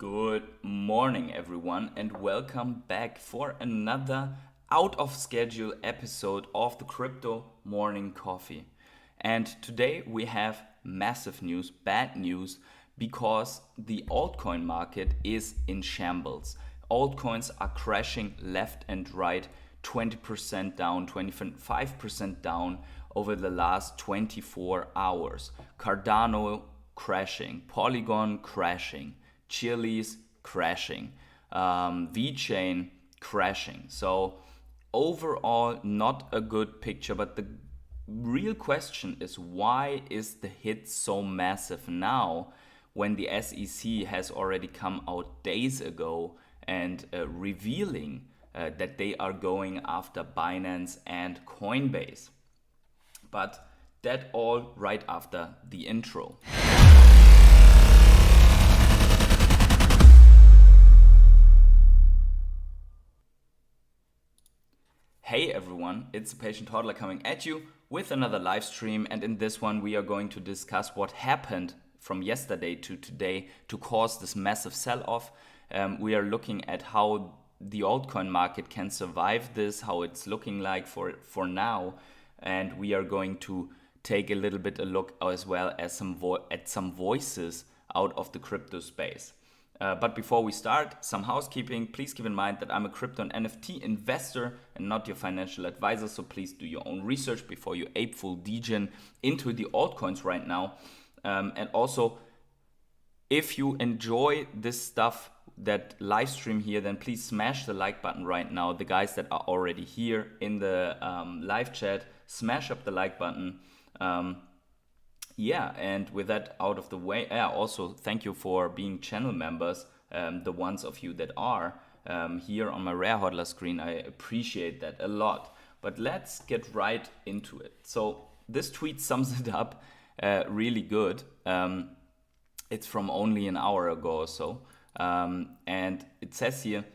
Good morning, everyone, and welcome back for another out of schedule episode of the Crypto Morning Coffee. And today we have massive news, bad news, because the altcoin market is in shambles. Altcoins are crashing left and right, 20% down, 25% down over the last 24 hours. Cardano crashing, Polygon crashing, Chili's crashing, VeChain crashing. So overall, not a good picture. But the real question is, why is the hit so massive now when the SEC has already come out days ago and revealing that they are going after Binance and Coinbase? But that all right after the intro. Hey everyone, it's the Patient Toddler coming at you with another live stream, and in this one we are going to discuss what happened from yesterday to today to cause this massive sell-off. We are looking at how the altcoin market can survive this, how it's looking like for now, and we are going to take a little bit a look as well as some voices out of the crypto space. But before we start, some housekeeping. Please keep in mind that I'm a crypto and NFT investor and not your financial advisor, so please do your own research before you ape full degen into the altcoins right now. And also, if you enjoy this stuff, that live stream here, then please smash the like button right now. The guys that are already here in the live chat, smash up the like button. And with that out of the way, also thank you for being channel members, the ones of you that are here on my Rare Hodler screen. I appreciate that a lot. But let's get right into it. So this tweet sums it up really good. It's from only an hour ago or so. And it says here,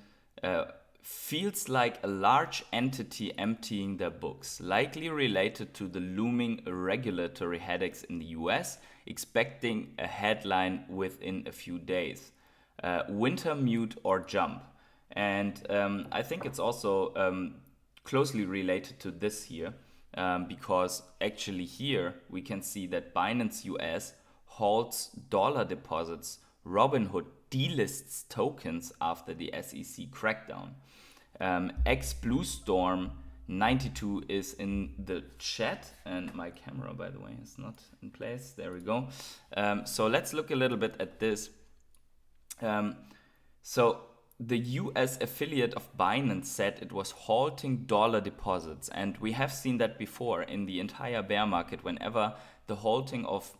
feels like a large entity emptying their books, likely related to the looming regulatory headaches in the US, expecting a headline within a few days. Winter mute or jump. And I think it's also closely related to this here, because actually here we can see that Binance US halts dollar deposits, Robinhood delists tokens after the SEC crackdown. Bluestorm 92 is in the chat, and my camera, by the way, is not in place. There we go. So let's look a little bit at this. So the US affiliate of Binance said it was halting dollar deposits, and we have seen that before in the entire bear market. Whenever the halting of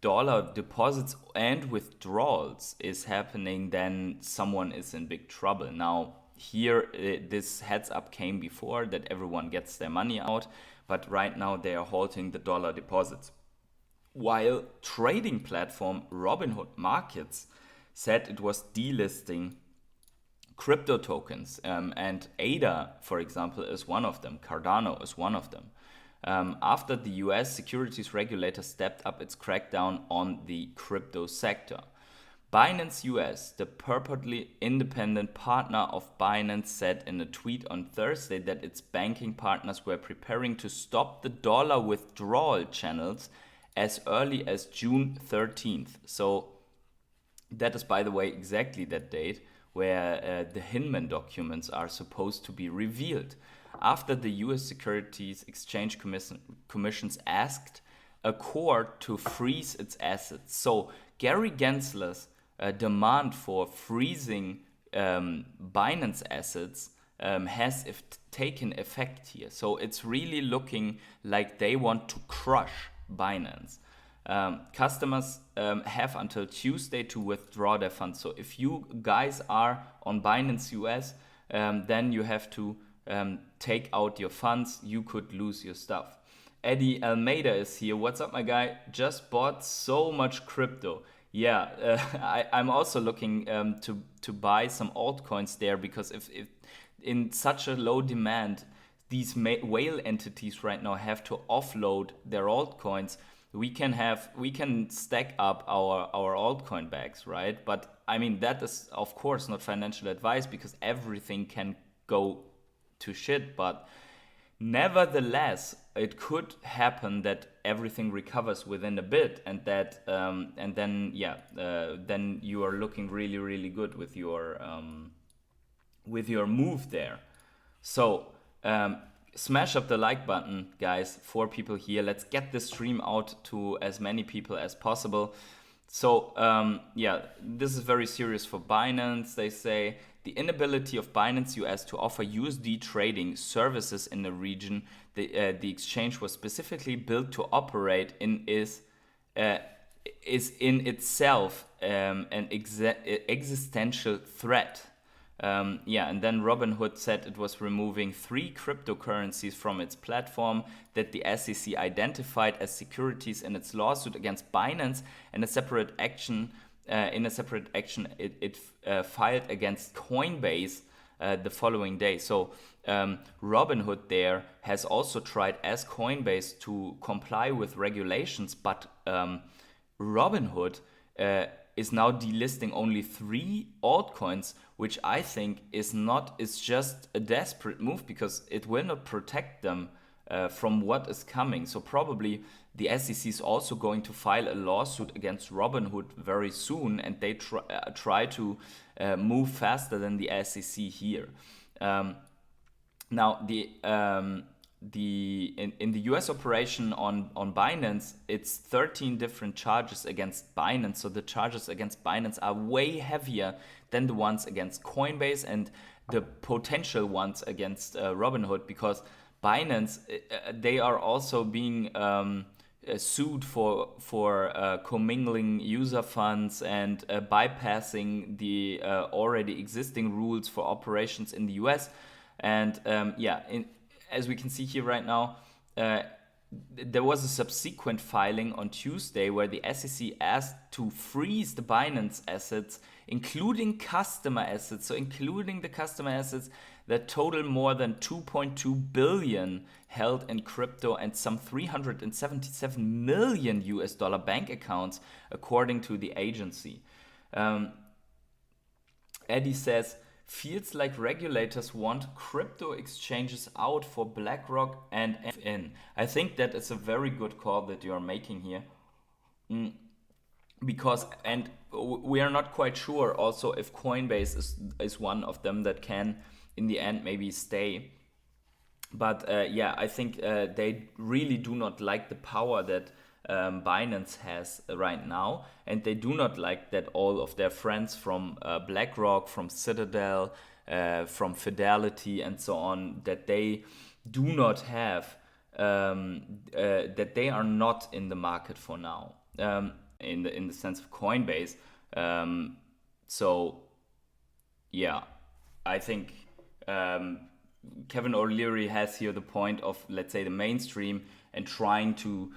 dollar deposits and withdrawals is happening, then someone is in big trouble. Now here this heads up came before that everyone gets their money out, but right now they are halting the dollar deposits. While trading platform Robinhood Markets said it was delisting crypto tokens, and ADA, for example, is one of them. Cardano is one of them. After the US securities regulator stepped up its crackdown on the crypto sector. Binance US, the purportedly independent partner of Binance, said in a tweet on Thursday that its banking partners were preparing to stop the dollar withdrawal channels as early as June 13th. So that is, by the way, exactly that date where the Hinman documents are supposed to be revealed. After the US Securities Exchange Commissions asked a court to freeze its assets. So Gary Gensler's demand for freezing Binance assets has taken effect here. So it's really looking like they want to crush Binance. Customers have until Tuesday to withdraw their funds. So if you guys are on Binance US, then you have to take out your funds. You could lose your stuff. Eddie Almeida is here. What's up, my guy? Just bought so much crypto. Yeah, I'm also looking to buy some altcoins there, because if in such a low demand, these whale entities right now have to offload their altcoins. we can stack up our altcoin bags, right? But I mean, that is of course not financial advice, because everything can go to shit. But nevertheless, it could happen that everything recovers within a bit, and that and then then you are looking really, really good with your move there. So smash up the like button, guys. 4 people here. Let's get this stream out to as many people as possible. So this is very serious for Binance. They say the inability of Binance US to offer USD trading services in the region the exchange was specifically built to operate in is in itself an existential threat. And then Robinhood said it was removing 3 cryptocurrencies from its platform that the SEC identified as securities in its lawsuit against Binance, and a separate action it filed against Coinbase the following day. So Robinhood there has also tried, as Coinbase, to comply with regulations, but Robinhood is now delisting only 3 altcoins, which I think is just a desperate move, because it will not protect them from what is coming. So probably the SEC is also going to file a lawsuit against Robinhood very soon, and they try to move faster than the SEC here. Now in the US operation on Binance, it's 13 different charges against Binance. So the charges against Binance are way heavier than the ones against Coinbase and the potential ones against Robinhood, because Binance, they are also being sued for commingling user funds and bypassing the already existing rules for operations in the US. And as we can see here right now, there was a subsequent filing on Tuesday where the SEC asked to freeze the Binance assets, including customer assets. So including the customer assets that total more than 2.2 billion held in crypto and some 377 million US dollar bank accounts, according to the agency. Eddie says, feels like regulators want crypto exchanges out for BlackRock and in. I think that is a very good call that you are making here. Because, and we are not quite sure also if Coinbase is one of them that can in the end maybe stay. But I think they really do not like the power that Binance has right now, and they do not like that all of their friends from BlackRock, from Citadel, from Fidelity and so on, that they do not have, that they are not in the market for now, in the sense of Coinbase. I think Kevin O'Leary has here the point of, let's say, the mainstream and trying to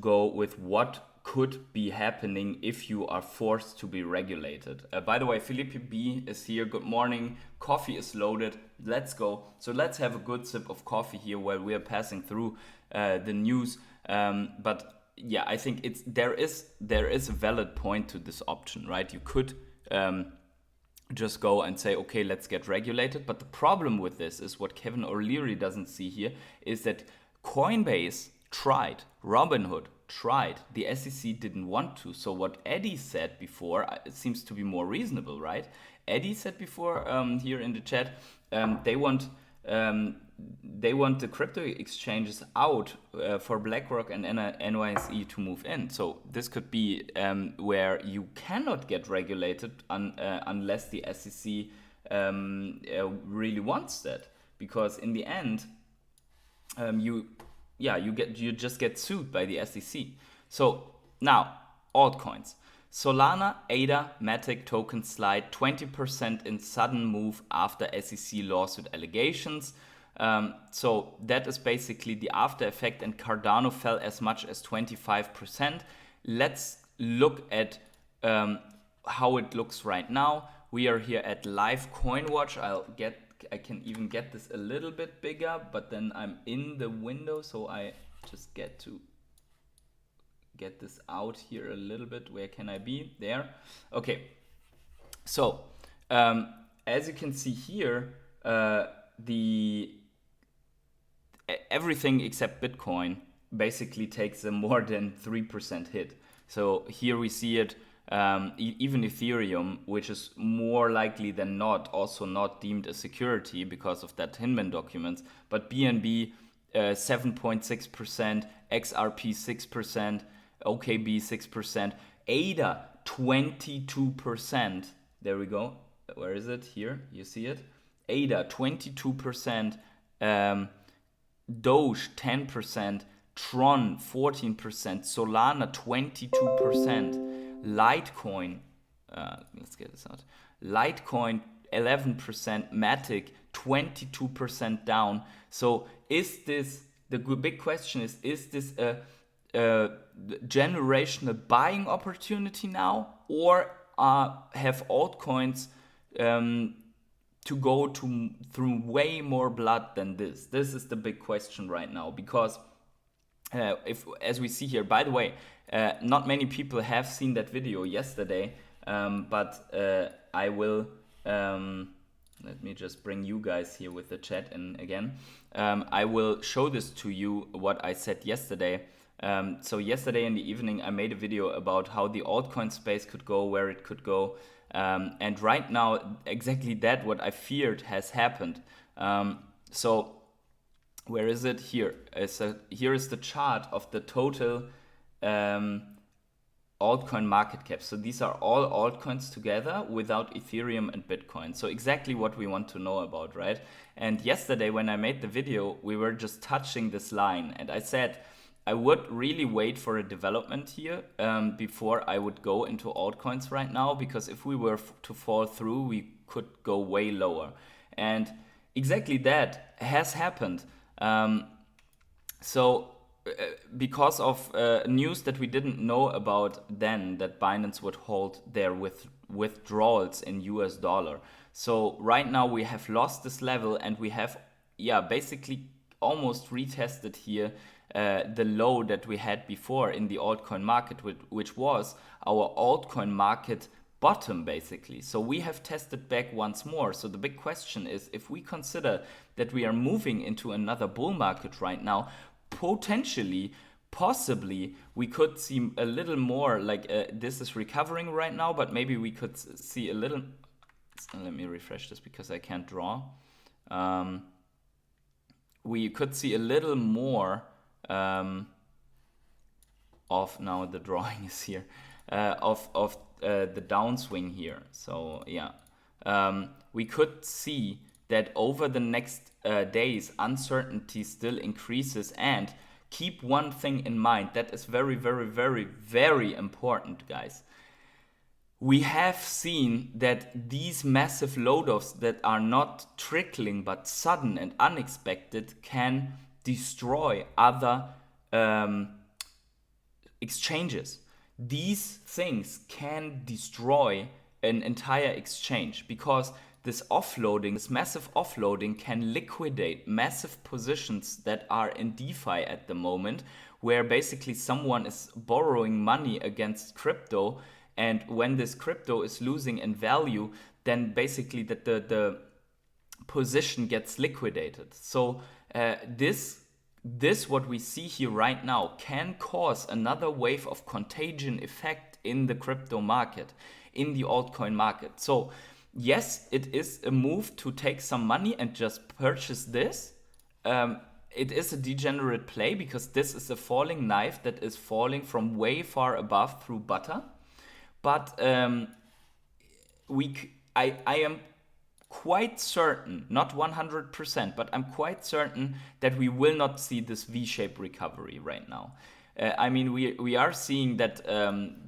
go with what could be happening if you are forced to be regulated. By the way, Felipe B is here. Good morning. Coffee is loaded. Let's go. So let's have a good sip of coffee here while we are passing through the news. But yeah, I think there is a valid point to this option, right? You could just go and say, okay, let's get regulated. But the problem with this is what Kevin O'Leary doesn't see here is that Coinbase tried, Robinhood tried, the SEC didn't want to. So what Eddie said before, it seems to be more reasonable, right? Eddie said before here in the chat, they want the crypto exchanges out for BlackRock and NYSE to move in. So this could be where you cannot get regulated unless the SEC really wants that, because in the end, you just get sued by the SEC. So now altcoins. Solana, ADA, Matic token slide 20% in sudden move after SEC lawsuit allegations. So that is basically the after effect, and Cardano fell as much as 25%. Let's look at how it looks right now. We are here at Live Coin Watch. I can even get this a little bit bigger, but then I'm in the window, so I just get to get this out here a little bit. Where can I be? There. Okay. So as you can see here, everything except Bitcoin basically takes a more than 3% hit. So here we see it, even Ethereum, which is more likely than not also not deemed a security because of that Hinman documents, but BNB 7.6%, XRP 6%, OKB 6%, ADA 22%. There we go. Where is it? Here, you see it. ADA 22%, Doge 10%, Tron 14%, Solana 22%, Litecoin, let's get this out. Litecoin 11%, Matic 22% down. So is this, the big question is this a generational buying opportunity now, or have altcoins to go through way more blood than this? This is the big question right now, because as we see here, by the way, not many people have seen that video yesterday, but I will, let me just bring you guys here with the chat in again. I will show this to you, what I said yesterday. So yesterday in the evening, I made a video about how the altcoin space could go, where it could go. And right now, exactly that, what I feared, has happened. So where is it? Here. Here is the chart of the total altcoin market cap. So these are all altcoins together without Ethereum and Bitcoin. So exactly what we want to know about, right? And yesterday when I made the video, we were just touching this line. And I said I would really wait for a development here before I would go into altcoins right now, because if we were to fall through, we could go way lower. And exactly that has happened. Because of news that we didn't know about then, that Binance would hold their withdrawals in US dollar. So right now we have lost this level, and we have basically almost retested here the low that we had before in the altcoin market, which was our altcoin market bottom basically. So we have tested back once more. So the big question is, if we consider that we are moving into another bull market right now, potentially, possibly, we could see a little more like this is recovering right now, but maybe we could see a little. Let me refresh this because I can't draw. We could see a little more of, now the drawing is here, of the downswing here. So we could see that over the next days, uncertainty still increases. And keep one thing in mind that is very, very, very, very important, guys. We have seen that these massive load-offs that are not trickling but sudden and unexpected can destroy other exchanges. These things can destroy an entire exchange, because this offloading, this massive offloading, can liquidate massive positions that are in DeFi at the moment, where basically someone is borrowing money against crypto, and when this crypto is losing in value, then basically the position gets liquidated. So this what we see here right now can cause another wave of contagion effect in the crypto market, in the altcoin market. So yes, it is a move to take some money and just purchase this. It is a degenerate play, because this is a falling knife that is falling from way far above through butter. But I am quite certain, not 100%, but I'm quite certain that we will not see this V-shaped recovery right now. I mean, we are seeing that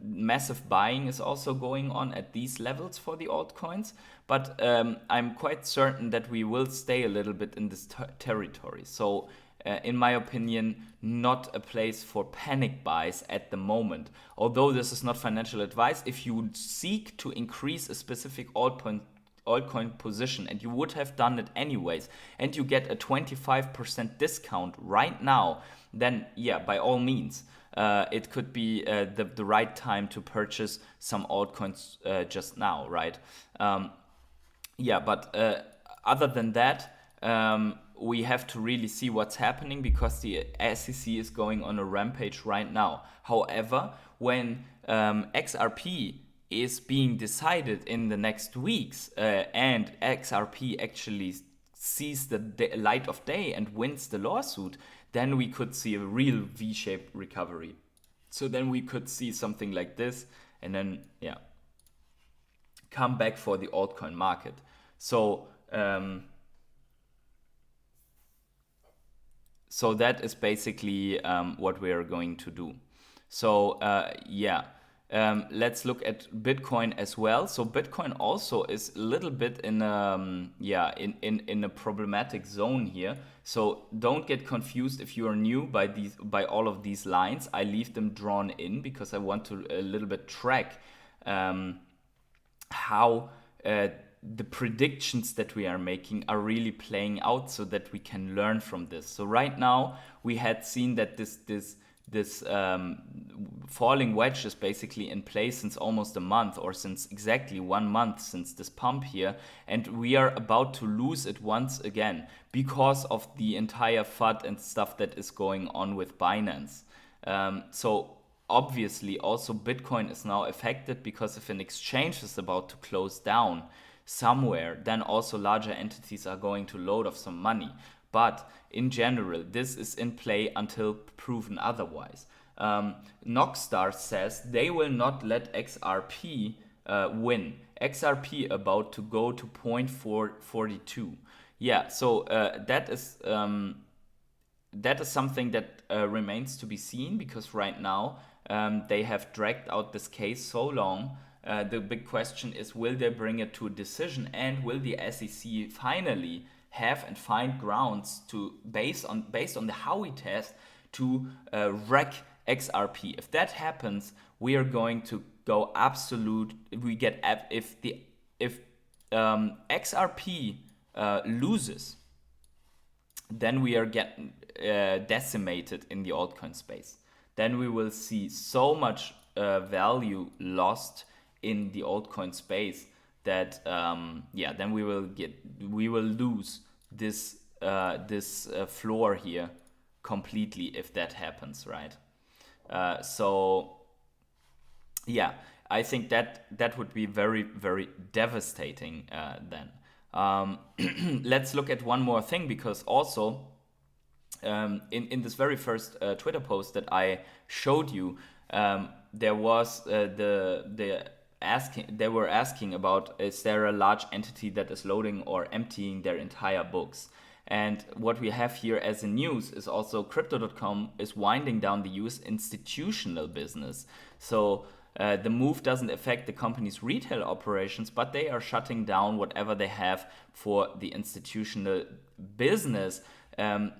massive buying is also going on at these levels for the altcoins, but I'm quite certain that we will stay a little bit in this territory. So in my opinion, not a place for panic buys at the moment. Although this is not financial advice, if you seek to increase a specific altcoin position, and you would have done it anyways, and you get a 25% discount right now, then by all means. it could be the right time to purchase some altcoins just now, right? But other than that, we have to really see what's happening because the SEC is going on a rampage right now. However, when XRP is being decided in the next weeks and XRP actually sees the light of day and wins the lawsuit, then we could see a real V-shaped recovery. So then we could see something like this and then, come back for the altcoin market. So, so that is basically what we are going to do. So, let's look at Bitcoin as well. So Bitcoin also is a little bit in in a problematic zone here. So don't get confused if you are new by all of these lines. I leave them drawn in because I want to a little bit track how the predictions that we are making are really playing out so that we can learn from this. So right now we had seen that this falling wedge is basically in place since almost a month, or since exactly 1 month since this pump here, and we are about to lose it once again because of the entire FUD and stuff that is going on with Binance. So obviously also Bitcoin is now affected because if an exchange is about to close down somewhere, then also larger entities are going to load off some money. But in general, this is in play until proven otherwise. Nockstar says they will not let XRP win. XRP about to go to 0.442. Yeah, so that is something that remains to be seen, because right now they have dragged out this case so long. The big question is, will they bring it to a decision, and will the SEC finally have and find grounds to based on the Howey test to wreck XRP? If that happens, we are going to go absolute. We get if XRP loses, then we are getting decimated in the altcoin space. Then we will see so much value lost in the altcoin space that then we will lose this floor here completely if that happens, right? I think that would be very, very devastating then. Let's look at one more thing, because also in this very first Twitter post that I showed you, there was they were asking about, is there a large entity that is loading or emptying their entire books? And what we have here as a news is also Crypto.com is winding down the US institutional business. So the move doesn't affect the company's retail operations, but they are shutting down whatever they have for the institutional business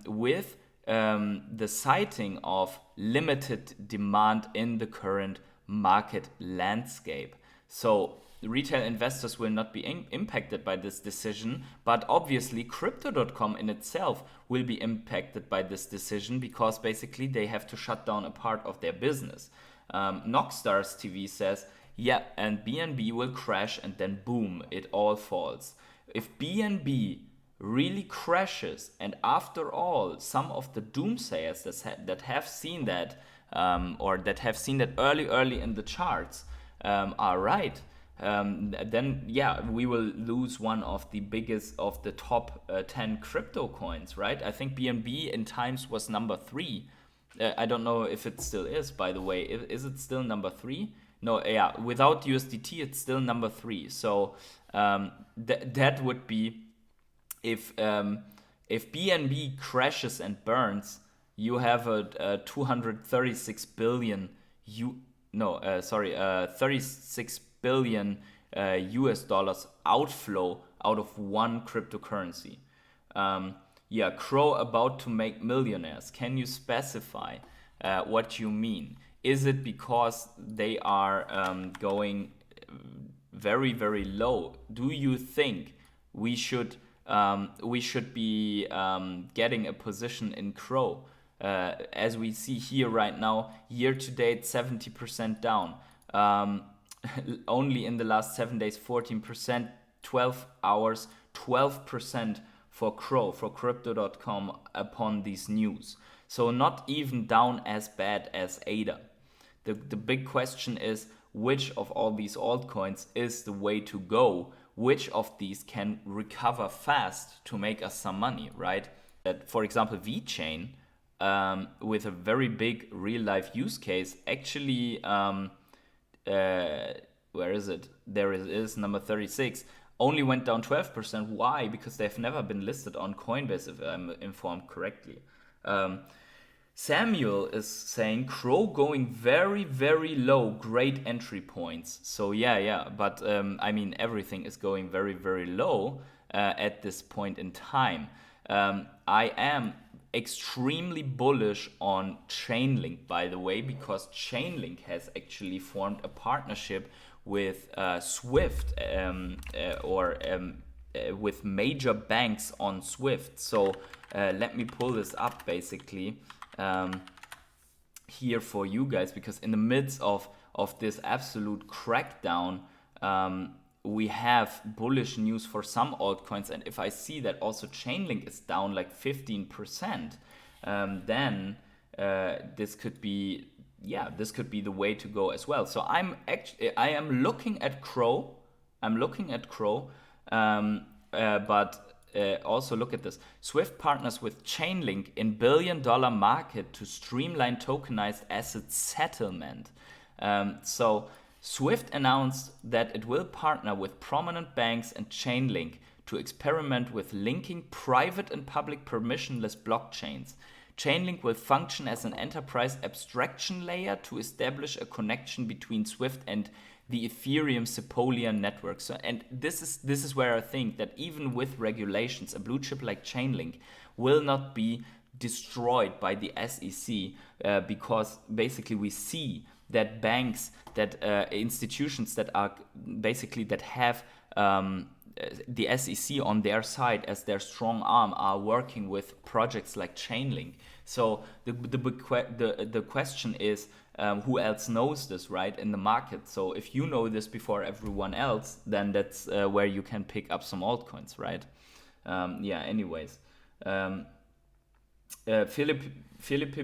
with the citing of limited demand in the current market landscape. So retail investors will not be impacted by this decision, but obviously Crypto.com in itself will be impacted by this decision, because basically they have to shut down a part of their business. Nockstars TV says, and BNB will crash and then boom, it all falls. If BNB really crashes, and after all, some of the doomsayers that have seen that, or that have seen that early in the charts, are right, then we will lose one of the biggest of the top 10 crypto coins, right? I think BNB in times was number 3. I don't know if it still is, by the way. Is it still number 3? No, without USDT, it's still number 3. So that would be, if BNB crashes and burns, you have a 236 billion 36 billion US dollars outflow out of one cryptocurrency. Crow about to make millionaires. Can you specify what you mean? Is it because they are going very, very low? Do you think we should be getting a position in Crow? As we see here right now, year to date 70% down. Only in the last 7 days 14%, 12 hours 12% for Crypto.com upon these news. So not even down as bad as ADA. The big question is, which of all these altcoins is the way to go? Which of these can recover fast to make us some money, right? For example, VeChain, with a very big real life use case, actually, where is it? There it is, number 36, only went down 12%. Why? Because they've never been listed on Coinbase, if I'm informed correctly. Samuel is saying Crow going very, very low, great entry points. So yeah, but I mean, everything is going very, very low at this point in time. I am extremely bullish on Chainlink, by the way, because Chainlink has actually formed a partnership with Swift with major banks on Swift. So let me pull this up basically here for you guys, because in the midst of this absolute crackdown, we have bullish news for some altcoins. And if I see that also Chainlink is down like 15%, then this could be the way to go as well. So I am looking at Crow. But also look at this. Swift partners with Chainlink in billion-dollar market to streamline tokenized asset settlement. So Swift announced that it will partner with prominent banks and Chainlink to experiment with linking private and public permissionless blockchains. Chainlink will function as an enterprise abstraction layer to establish a connection between Swift and the Ethereum Sepolia network. So, and this is where I think that even with regulations, a blue chip like Chainlink will not be destroyed by the SEC, because basically we see that banks, that institutions that are basically that have the SEC on their side as their strong arm are working with projects like Chainlink. So the question is, who else knows this, right, in the market? So if you know this before everyone else, then that's where you can pick up some altcoins, right? Anyways. Philip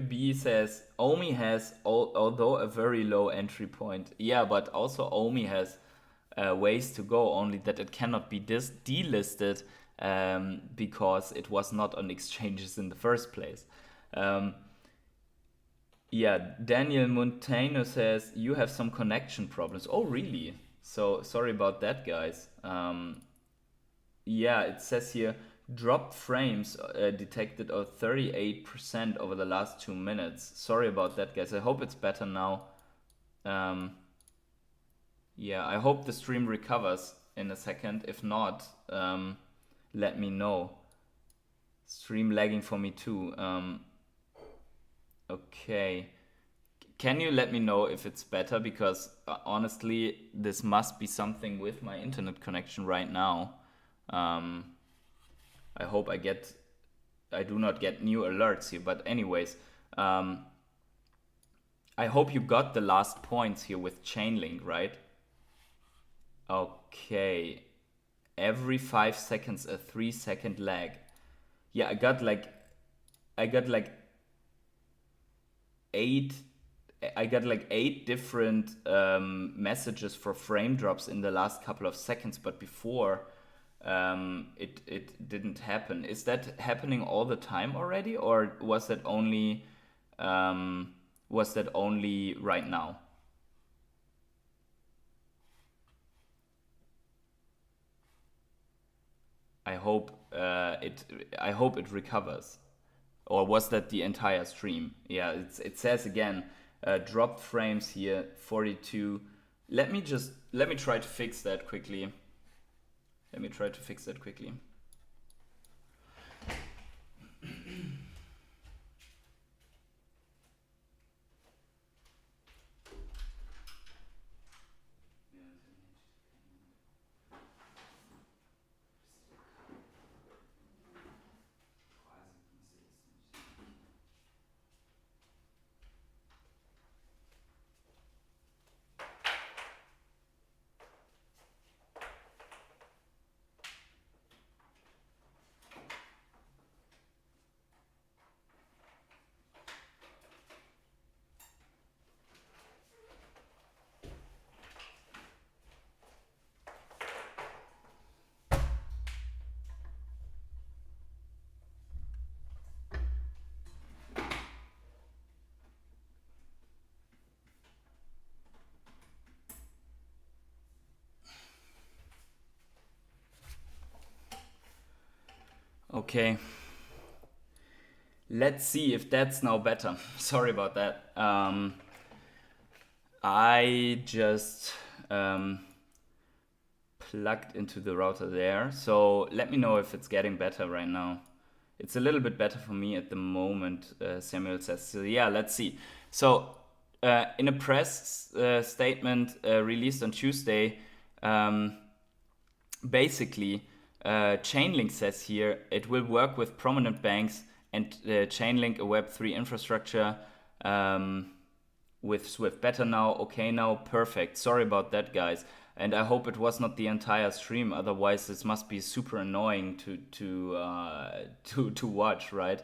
B says, OMI has, although a very low entry point. Yeah, but also OMI has ways to go, only that it cannot be delisted because it was not on exchanges in the first place. Daniel Montano says, you have some connection problems. Oh, really? So sorry about that, guys. It says here, dropped frames detected of 38% over the last 2 minutes. Sorry about that, guys. I hope it's better now. I hope the stream recovers in a second. If not, let me know. Stream lagging for me too. Okay. Can you let me know if it's better? Because honestly, this must be something with my internet connection right now. I hope I do not get new alerts here. But anyways, I hope you got the last points here with Chainlink, right? Okay. Every 5 seconds, a 3-second lag. Yeah, I got like 8 different messages for frame drops in the last couple of seconds, but before it didn't happen. Is that happening all the time already, or was that only right now? I hope it recovers. Or was that the entire stream? Yeah, it says again, dropped frames here, 42. Let me try to fix that quickly. Okay. Let's see if that's now better. Sorry about that. I just plugged into the router there. So let me know if it's getting better right now. It's a little bit better for me at the moment, Samuel says. So yeah, let's see. So in a press statement released on Tuesday, basically, Chainlink says here it will work with prominent banks and Chainlink, a Web3 infrastructure with Swift. Better now, okay now, perfect. Sorry about that, guys. And I hope it was not the entire stream. Otherwise, this must be super annoying to watch, right?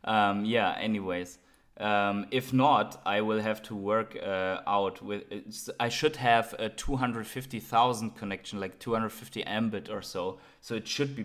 Yeah. Anyways, if not, I will have to work out with. I should have a 250,000 connection, like 250 Mbit or so. So it should be